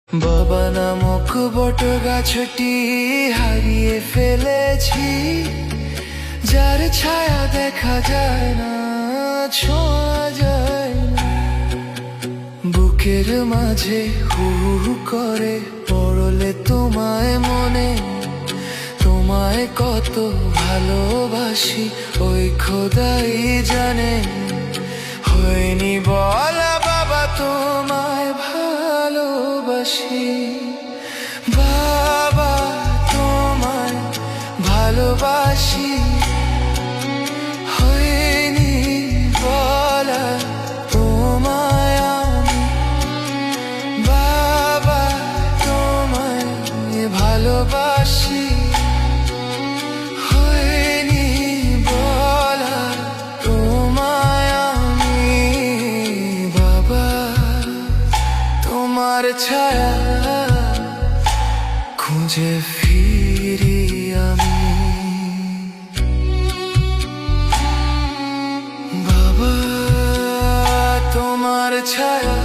বাবা নামক বট গাছটি হারিয়ে ফেলেছি, যার ছায়া দেখা যায় না, ছোঁয়া যায় না। বুকের মাঝে হু হু করে পড়লে তোমায় মনে, তোমায় কত ভালোবাসি ওই খোদাই জানে। হয়নি বলা বাবা তোমায় ভালোবাসি, বাবা তোমায় ভালোবাসি। হয়নি বলা তোমায় আমি, বাবা তোমায় ভালোবাসি। হয়নি বলা তোমায় আমি, বাবা তোমার ছায়া খুঁজে ফিরি আমি। বাবা তোমার ছায়া